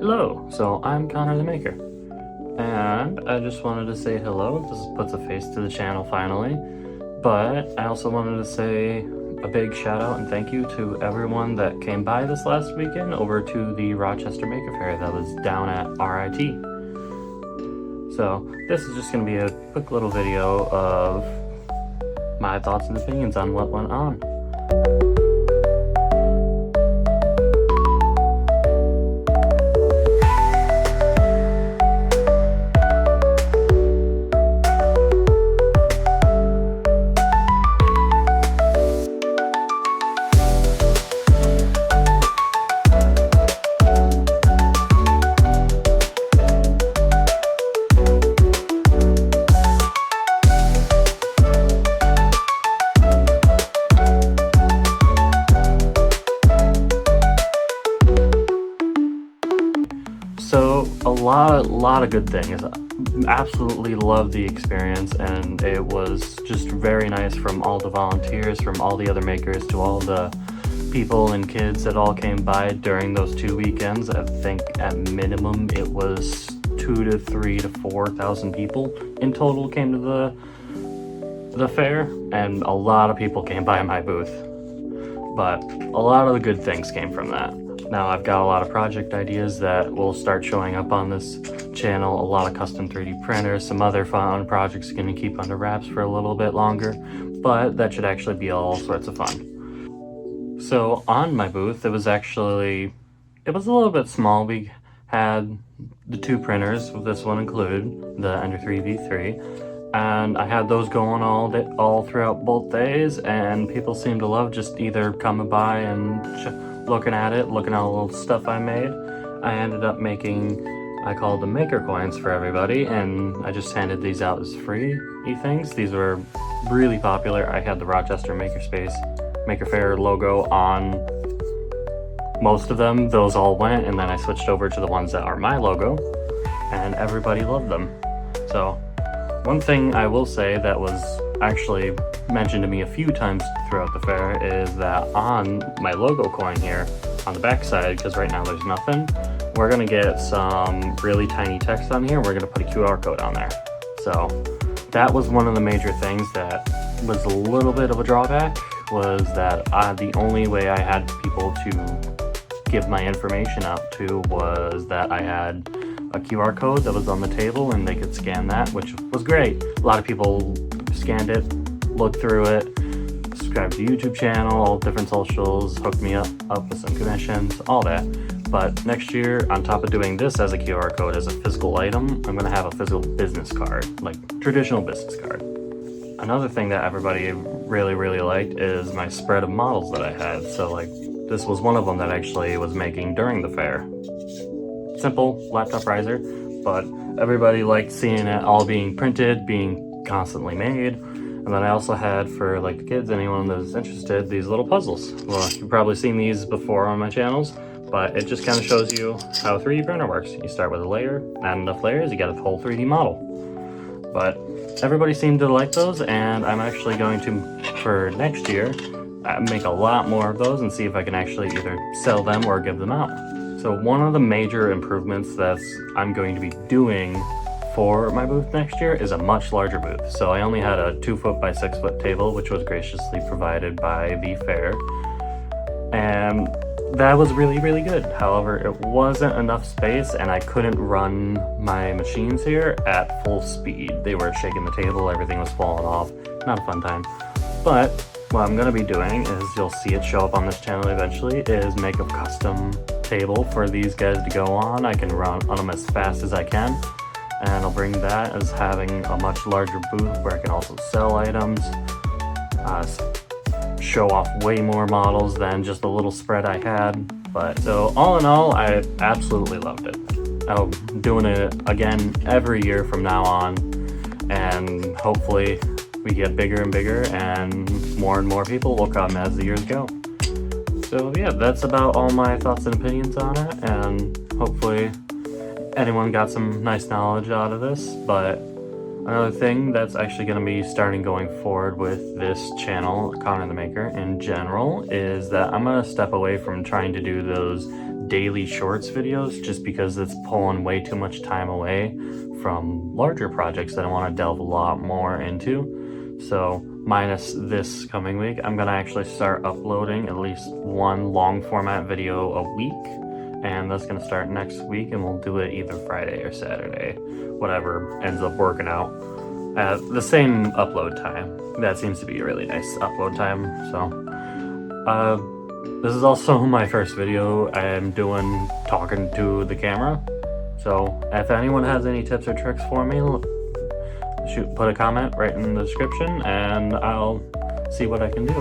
Hello, so I'm Connor the Maker, and I just wanted to say hello. This puts a face to the channel finally, but I also wanted to say a big shout out and thank you to everyone that came by this last weekend over to the Rochester Makerfaire that was down at RIT. So this is just going to be a quick little video of my thoughts and opinions on what went on. So a lot of good things. Absolutely loved the experience, and it was just very nice from all the volunteers, from all the other makers, to all the people and kids that all came by during those 2 weekends. I think at minimum it was 2,000 to 3,000 to 4,000 people in total came to the fair, and a lot of people came by my booth. But a lot of the good things came from that. Now I've got a lot of project ideas that will start showing up on this channel, a lot of custom 3D printers, some other fun projects going to keep under wraps for a little bit longer, but that should actually be all sorts of fun. So on my booth, it was a little bit small. We had the 2 printers, this one included, the Ender 3 V3, and I had those going all throughout both days, and people seemed to love just either coming by and looking at all the little stuff I made. I ended up making, I called them maker coins for everybody, and I just handed these out as free things. These were really popular. I had the Rochester Makerfaire logo on most of them. Those all went, and then I switched over to the ones that are my logo, and everybody loved them. So one thing I will say that was actually mentioned to me a few times throughout the fair is that on my logo coin here on the back side, because right now there's nothing, we're going to get some really tiny text on here. We're going to put a QR code on there. So that was one of the major things that was a little bit of a drawback, was that the only way I had people to give my information out to was that I had a QR code that was on the table and they could scan that, which was great. A lot of people scanned it, looked through it, subscribed to the YouTube channel, all different socials, hooked me up with some commissions, all that. But next year, on top of doing this as a QR code, as a physical item, I'm going to have a physical business card, like traditional business card. Another thing that everybody really liked is my spread of models that I had. So like, this was one of them that I actually was making during the fair. Simple laptop riser, but everybody liked seeing it all being printed, being constantly made. And then I also had, for like the kids, anyone that's interested, these little puzzles. Well, you've probably seen these before on my channels, but it just kind of shows you how a 3D printer works. You start with a layer, add enough layers, you get a whole 3D model. But everybody seemed to like those, and I'm actually going to, for next year, make a lot more of those and see if I can actually either sell them or give them out. So one of the major improvements that I'm going to be doing for my booth next year is a much larger booth. So I only had a 2-foot by 6-foot table, which was graciously provided by the fair, and that was really good. However, it wasn't enough space, and I couldn't run my machines here at full speed. They were shaking the table, everything was falling off. Not a fun time. But what I'm going to be doing is, you'll see it show up on this channel eventually, is make a custom table for these guys to go on. I can run on them as fast as I can, and I'll bring that as having a much larger booth where I can also sell items, show off way more models than just the little spread I had. But so all in all, I absolutely loved it. I'm doing it again every year from now on, and hopefully we get bigger and bigger and more people will come as the years go. So yeah, that's about all my thoughts and opinions on it, and hopefully anyone got some nice knowledge out of this. But another thing that's actually going to be starting going forward with this channel, Connor the Maker, in general, is that I'm going to step away from trying to do those daily shorts videos just because it's pulling way too much time away from larger projects that I want to delve a lot more into. So minus this coming week, I'm gonna actually start uploading at least one long format video a week, and that's gonna start next week, and we'll do it either Friday or Saturday, whatever ends up working out at the same upload time. That seems to be a really nice upload time. So this is also my first video I'm doing talking to the camera, so if anyone has any tips or tricks for me, put a comment right in the description and I'll see what I can do.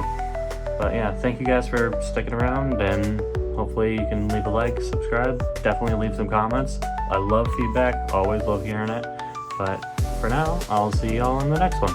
But yeah, thank you guys for sticking around, and hopefully you can leave a like, subscribe, definitely leave some comments. I love feedback, always love hearing it. But for now, I'll see y'all in the next one.